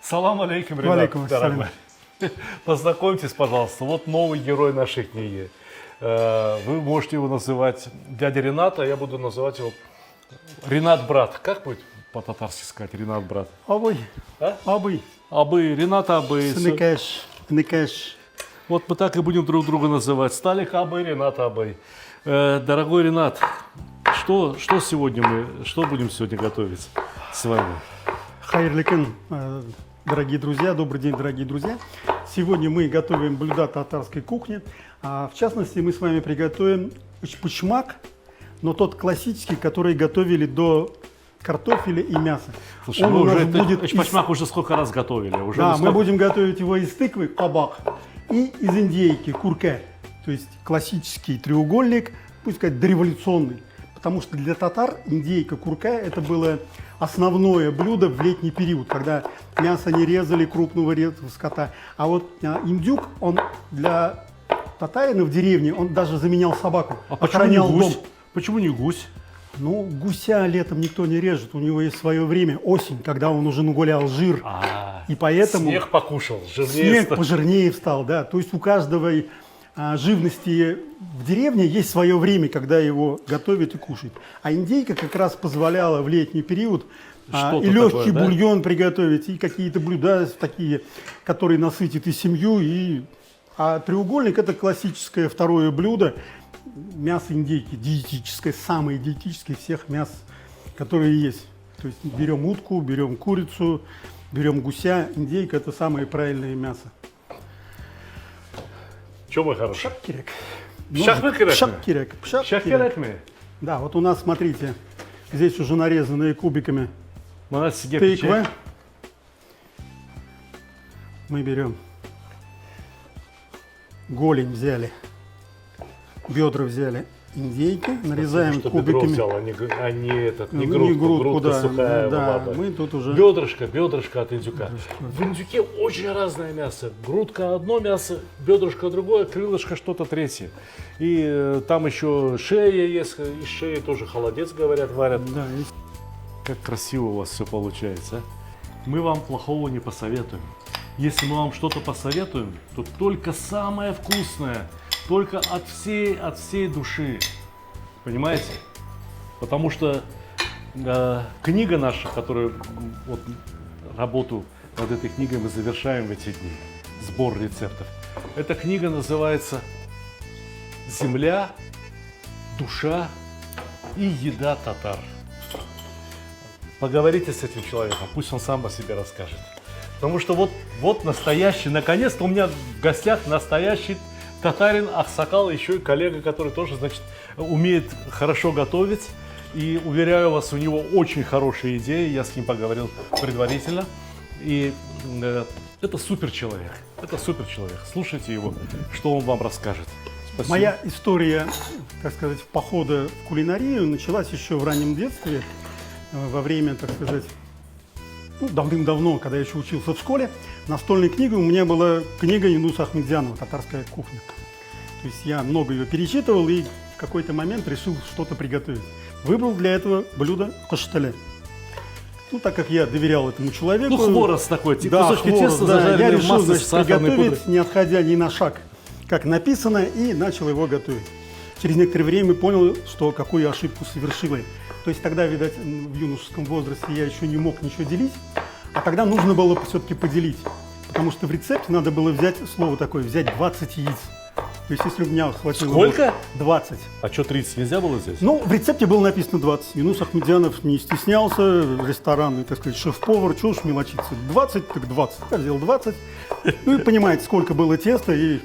Салам алейкум, ребят. Валейкум ассалям. Познакомьтесь, пожалуйста, вот новый герой нашей книги. Вы можете его называть дядя Ренат, а я буду называть его Ренат брат. Как будет по-татарски сказать Ренат брат? Абый. А? Абый. Абы, Ренат Абы. Сыныкэш. Ныкэш. Вот мы так и будем друг друга называть. Сталик Абы, Ренат Абы. Дорогой Ренат, что будем сегодня готовить с вами? Хайрликин, дорогие друзья, добрый день, дорогие друзья. Сегодня мы готовим блюда татарской кухни. В частности, мы с вами приготовим учпучмак, но тот классический, который готовили до картофеля и мяса. Слушай, Он мы у нас уже будет учпучмак уже сколько раз готовили. Уже Да, сколько... мы будем готовить его из тыквы, кабак, и из индейки, курке. То есть классический треугольник, пусть сказать, дореволюционный. Потому что для татар индейка, курка – это было основное блюдо в летний период, когда мясо не резали, крупного скота. А вот индюк, он для татарина в деревне, он даже заменял собаку, А почему не охранял гусь? дом. Почему не гусь? Ну, гуся летом никто не режет, у него есть свое время, осень, когда он уже нагулял жир. И поэтому снег покушал, жирнее снег стал. пожирнее встал, да. То есть у каждого живности в деревне есть свое время, когда его готовят и кушают. А индейка как раз позволяла в летний период и легкий такое, да? бульон приготовить, и какие-то блюда такие, которые насытят и семью. А треугольник – это классическое второе блюдо. Мясо индейки, диетическое, самое диетическое из всех мяс, которые есть. То есть берем утку, берем курицу, берем гуся. Индейка – это самое правильное мясо. Чем мы хороши? Пшак-кирек. Пшак-кирек? Пшак-кирек. Шахкерек мы? Да, вот у нас, смотрите, здесь уже нарезанные кубиками тыквы. Мы берем голень взяли, бедра взяли индейки, нарезаем что кубиками. бедро взял, не грудку, грудку, да, сухая, да, молодая. мы тут уже... Бедрышко от индюка. В индюке очень разное мясо. Грудка одно мясо, бедрышко другое, крылышко что-то третье. И там еще шея есть, из шеи тоже холодец, говорят, варят. Да, есть. Как красиво у вас все получается. А? Мы вам плохого не посоветуем. Если мы вам что-то посоветуем, то только самое вкусное, только от всей души. Понимаете? Потому что книга наша, которую вот, работу над этой книгой мы завершаем в эти дни, сбор рецептов. Эта книга называется «Земля, душа и еда татар». Поговорите с этим человеком, пусть он сам о себе расскажет. Потому что вот настоящий, наконец-то у меня в гостях настоящий татарин Ахсакал, еще и коллега, который тоже, значит, умеет хорошо готовить. И уверяю вас, у него очень хорошие идеи, я с ним поговорил предварительно. И это супер человек, Слушайте его, что он вам расскажет. Спасибо. Моя история, так сказать, похода в кулинарию началась еще в раннем детстве, во время, так сказать, давным-давно, когда я еще учился в школе. Настольной книгой у меня была книга Юнуса Ахмедзянова «Татарская кухня». То есть я много ее перечитывал и в какой-то момент решил что-то приготовить. Выбрал для этого блюдо каштале. Так как я доверял этому человеку. Хворост такой, кусочки хворост, теста, да, я зажаренные в решил, масле с значит, сахарной приготовить, пудрой. не отходя ни на шаг, как написано, и начал его готовить. Через некоторое время понял, что какую ошибку совершил я. То есть тогда, видать, в юношеском возрасте я еще не мог ничего делить, а тогда нужно было все-таки поделить. Потому что в рецепте надо было взять слово такое, взять 20 яиц. То есть если у меня хватило... Сколько? 20. А что, 30 нельзя было здесь? Ну, в рецепте было написано 20. Юнус Ахмедзянов не стеснялся, ресторанный, так сказать, шеф-повар, чего уж мелочиться. 20, так 20. Я взял 20. Ну и понимаете, сколько было теста и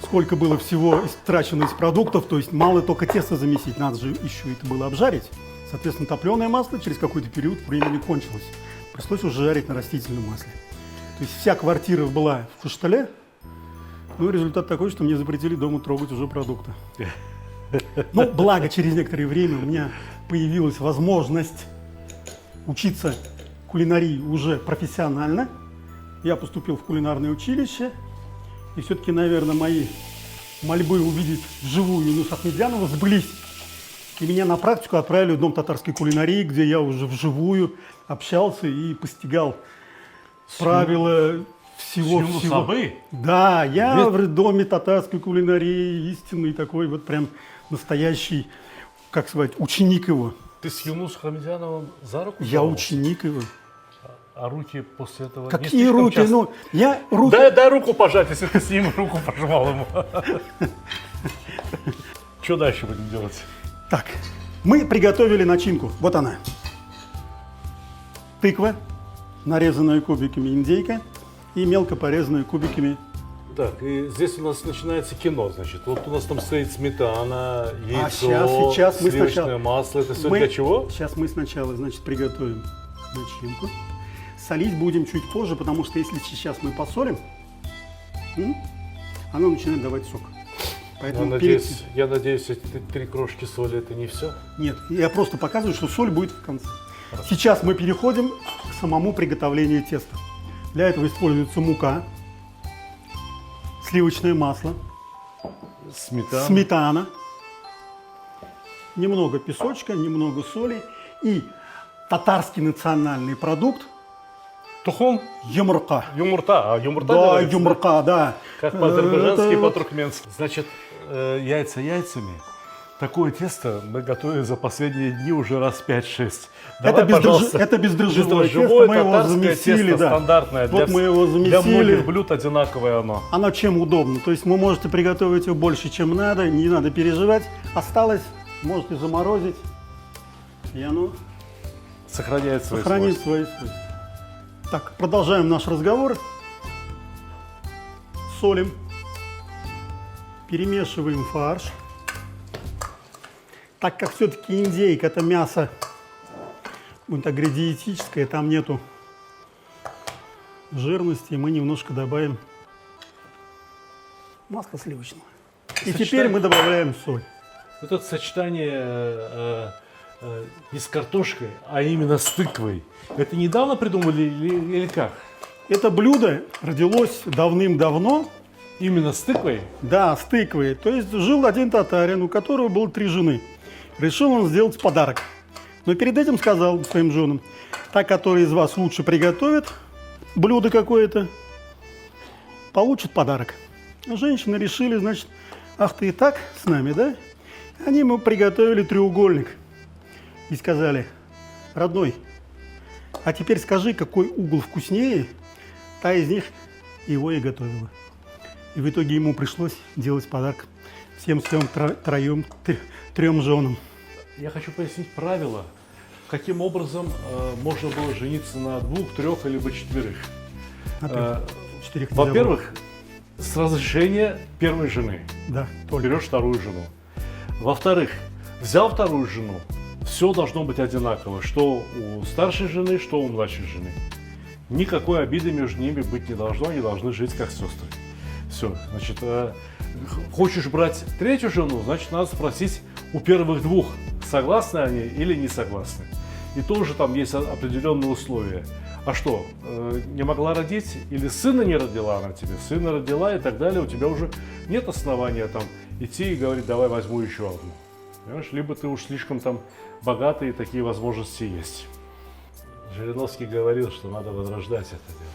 сколько было всего истрачено из продуктов. То есть мало только тесто замесить, надо же еще это было обжарить. Соответственно, топленое масло через какой-то период времени кончилось. Пришлось уже жарить на растительном масле. То есть вся квартира была в каштале. Ну, результат такой, что мне запретили дома трогать уже продукты. Ну, благо, через некоторое время у меня появилась возможность учиться кулинарии уже профессионально. Я поступил в кулинарное училище. И все-таки, наверное, мои мольбы увидеть вживую Юнуса Ахмедзянова сбылись. И меня на практику отправили в Дом татарской кулинарии, где я уже вживую общался и постигал правила всего. Сабы? Да, я в Доме татарской кулинарии истинный такой вот прям настоящий, как сказать, ученик его. Ты с Юнусом Хамидяновым за руку? Я здоровался? ученик его. А руки после этого не Какие слишком руки? часто? Ну, я руки... Дай руку пожать, если ты с ним руку пожимал ему. Что дальше будем делать? Так, мы приготовили начинку. Вот она. Тыква, нарезанная кубиками индейка и мелко порезанная кубиками. Так, и здесь у нас начинается кино, значит. Вот у нас там стоит сметана, яйцо, сейчас мы сливочное сначала... масло. Это все для чего? Сейчас мы сначала, значит, приготовим начинку. Солить будем чуть позже, потому что если сейчас мы посолим, она начинает давать сок. Поэтому Я надеюсь, эти 3 крошки соли это не все? Нет, я просто показываю, что соль будет в конце. Сейчас мы переходим к самому приготовлению теста. Для этого используется мука, сливочное масло, сметана, немного песочка, немного соли и татарский национальный продукт Тухум? юмурка. Юмурта. А юмурта Да, говорится, юмурка, да. Как по-азербайджански и Это- по-туркменски. Значит, яйца яйцами. Такое тесто мы готовили за последние дни уже раз 5-6. Это бездрожжевое тесто, мы его татарское замесили, тесто, да. стандартное. Вот мы его Для замесили. многих блюд одинаковое оно. Оно чем удобно. То есть вы можете приготовить его больше, чем надо, не надо переживать. Осталось, можете заморозить, и оно Сохраняет свои сохранит свойства. свои свойства. Так, продолжаем наш разговор. Солим. Перемешиваем фарш. Так как все-таки индейка это мясо, будем так говорить, диетическое, там нету жирности, мы немножко добавим масла сливочного. И теперь мы добавляем соль. Вот это сочетание не с картошкой, а именно с тыквой. Это недавно придумали или как? Это блюдо родилось давным-давно. Именно с тыквой? Да, с тыквой. То есть жил один татарин, у которого было 3 жены. Решил он сделать подарок. Но перед этим сказал своим женам: та, которая из вас лучше приготовит блюдо какое-то, получит подарок. А женщины решили, значит, ах ты и так с нами, да? Они ему приготовили треугольник. И сказали: родной, а теперь скажи, какой угол вкуснее, та из них его и готовила. И в итоге ему пришлось делать подарок всем своим трем женам. Я хочу пояснить правила, каким образом можно было жениться на 2, 3 либо 4. Четырех нельзя Во-первых, с разрешения первой жены. было. Да, только. Берешь вторую жену. Во-вторых, взял вторую жену, все должно быть одинаково, что у старшей жены, что у младшей жены. Никакой обиды между ними быть не должно, они должны жить как сестры. Все, значит, хочешь брать 3-ю жену, значит, надо спросить у первых 2, согласны они или не согласны. И тоже там есть определенные условия. А что, не могла родить или сына не родила она тебе, сына родила и так далее, у тебя уже нет основания там идти и говорить: давай возьму еще одну. Понимаешь? Либо ты уж слишком там богатый и такие возможности есть. Жириновский говорил, что надо возрождать это дело.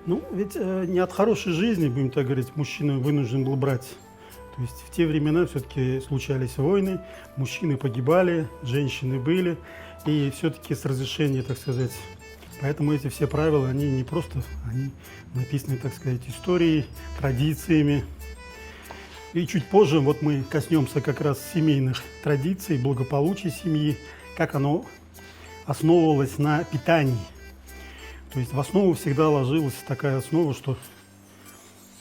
Ну, ведь не от хорошей жизни, будем так говорить, мужчина вынужден был брать. То есть в те времена все-таки случались войны, мужчины погибали, женщины были, и все-таки с разрешения, так сказать. Поэтому эти все правила, они не просто, они написаны, так сказать, историей, традициями. И чуть позже вот мы коснемся как раз семейных традиций, благополучия семьи, как оно основывалось на питании. То есть в основу всегда ложилась такая основа, что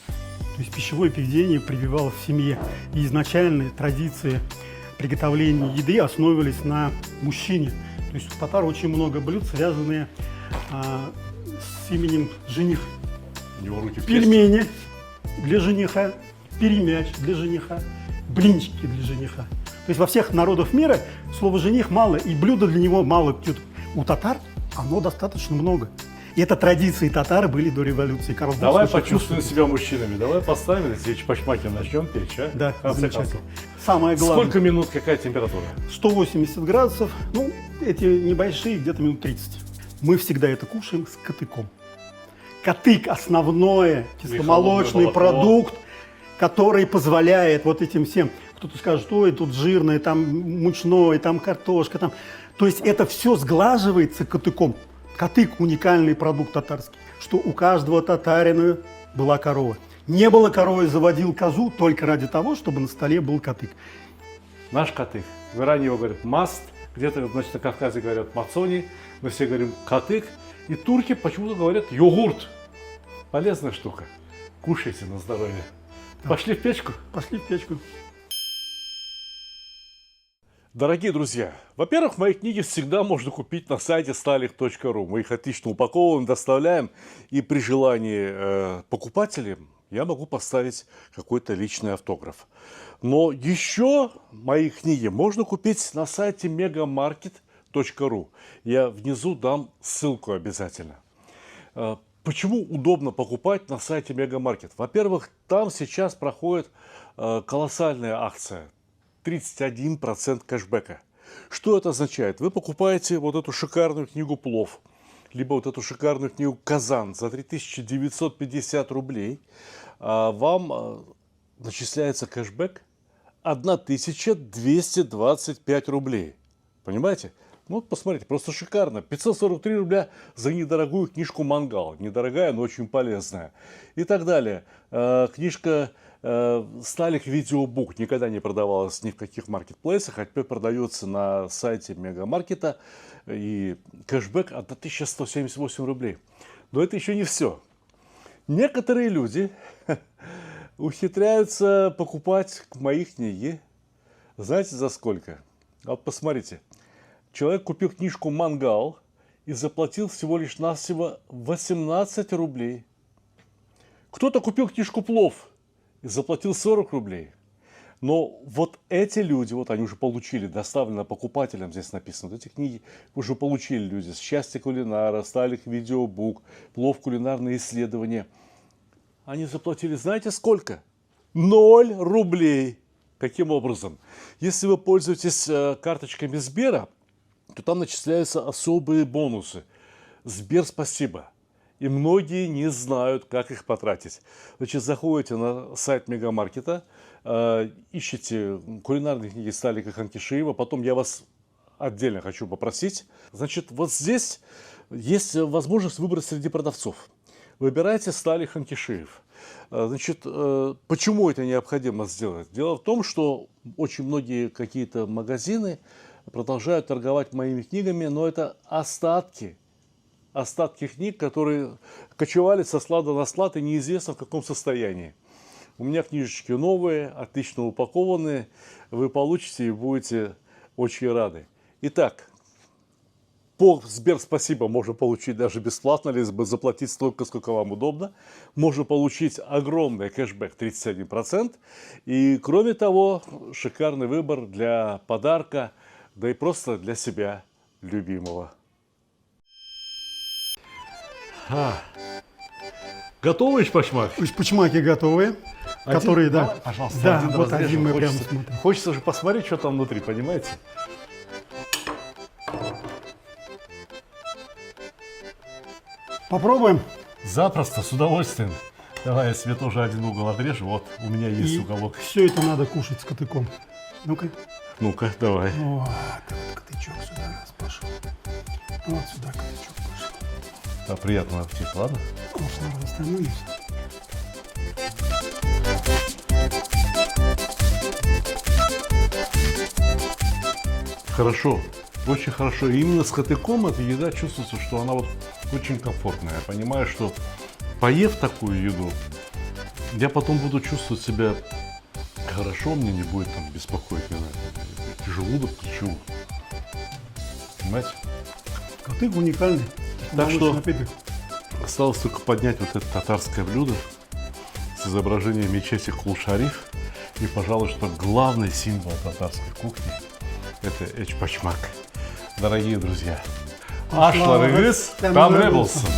то есть пищевое поведение прививалось в семье. И изначальные традиции приготовления еды основывались на мужчине. То есть у татар очень много блюд, связанные с именем жених. У него руки в Пельмени для жениха, перемяч для жениха, блинчики для жениха. То есть во всех народах мира слово «жених» мало, и блюда для него мало. У татар оно достаточно много. Это традиции татар были до революции. Карл Давай Маркс очень почувствуем себя мужчинами. Давай поставим эти эчпочмаки, начнем печь, а? Да, В конце замечательно. концов. Самое главное. Сколько минут, какая температура? 180 градусов, ну, эти небольшие, где-то минут 30. Мы всегда это кушаем с катыком. Катык – основной кисломолочный молоко. продукт, который позволяет вот этим всем, кто-то скажет, ой, тут жирное, там мучное, там картошка, там. То есть это все сглаживается катыком. Катык – уникальный продукт татарский, что у каждого татарина была корова. Не было коровы, заводил козу только ради того, чтобы на столе был катык. Наш катык. В Иране его говорят маст, где-то, значит, на Кавказе говорят мацони, мы все говорим катык. И турки почему-то говорят йогурт. Полезная штука. Кушайте на здоровье. Пошли в печку? Пошли в печку. Дорогие друзья, во-первых, мои книги всегда можно купить на сайте stalih.ru. Мы их отлично упаковываем, доставляем. И при желании покупателям я могу поставить какой-то личный автограф. Но еще мои книги можно купить на сайте megamarket.ru. Я внизу дам ссылку обязательно. Почему удобно покупать на сайте Мегамаркет? Во-первых, там сейчас проходит колоссальная акция. 31% кэшбэка. Что это означает? Вы покупаете вот эту шикарную книгу «Плов», либо вот эту шикарную книгу «Казан» за 3950 рублей, а вам начисляется кэшбэк 1225 рублей. Понимаете? Ну, посмотрите, просто шикарно. 543 рубля за недорогую книжку «Мангал». Недорогая, но очень полезная. И так далее. Книжка «Сталих Видеобук» никогда не продавалась ни в каких маркетплейсах, а теперь продается на сайте Мегамаркета. И кэшбэк 1178 рублей. Но это еще не все. Некоторые люди ухитряются покупать мои книги. Знаете, за сколько? Вот посмотрите. Человек купил книжку «Мангал» и заплатил всего лишь навсего 18 рублей. Кто-то купил книжку «Плов» и заплатил 40 рублей. Но вот эти люди, вот они уже получили, доставлено покупателям, здесь написано, вот эти книги уже получили люди. «Счастье кулинара», «Сталих Видеобук», «Плов. Кулинарные исследования». Они заплатили, знаете, сколько? 0 рублей. Каким образом? Если вы пользуетесь карточками Сбера, то там начисляются особые бонусы. Сбер спасибо. И многие не знают, как их потратить. Значит, заходите на сайт Мегамаркета, ищите кулинарные книги Сталика Ханкишиева. Потом я вас отдельно хочу попросить. Значит, вот здесь есть возможность выбрать среди продавцов. Выбирайте Сталих Ханкишиев. Значит, почему это необходимо сделать? Дело в том, что очень многие какие-то магазины продолжают торговать моими книгами, но это остатки книг, которые кочевали со склада на склад и неизвестно в каком состоянии. У меня книжечки новые, отлично упакованные, вы получите и будете очень рады. Итак, по Сбер спасибо можно получить даже бесплатно, либо заплатить столько, сколько вам удобно. Можно получить огромный кэшбэк 31%. И кроме того, шикарный выбор для подарка, да и просто для себя любимого. Готовы эчпочмак? Эчпочмаки готовые, которые, да. Давай, пожалуйста, да, один вот разрежем. один мы прямо Хочется, смотрим. хочется же посмотреть, что там внутри, понимаете? Попробуем. Запросто, с удовольствием. Давай я себе тоже один угол отрежу. Вот, у меня есть уголок. Все это надо кушать с катыком. Ну-ка. Ну-ка, давай. Вот, катычок сюда раз пошел. Вот сюда катычок пошел. Да, приятного аппетита, ладно? Вот сразу остановимся. Хорошо, очень хорошо. И именно с катыком эта еда чувствуется, что она вот очень комфортная. Я понимаю, что поев такую еду, я потом буду чувствовать себя хорошо, мне не будет там беспокоить, не знаю, желудок, ничего. Понимаете? Катык уникальный. Так что напиток. осталось только поднять вот это татарское блюдо с изображением мечети Кул-Шариф. И, пожалуй, что главный символ татарской кухни – это эчпочмак. Дорогие друзья, ашларыңыз там болсын.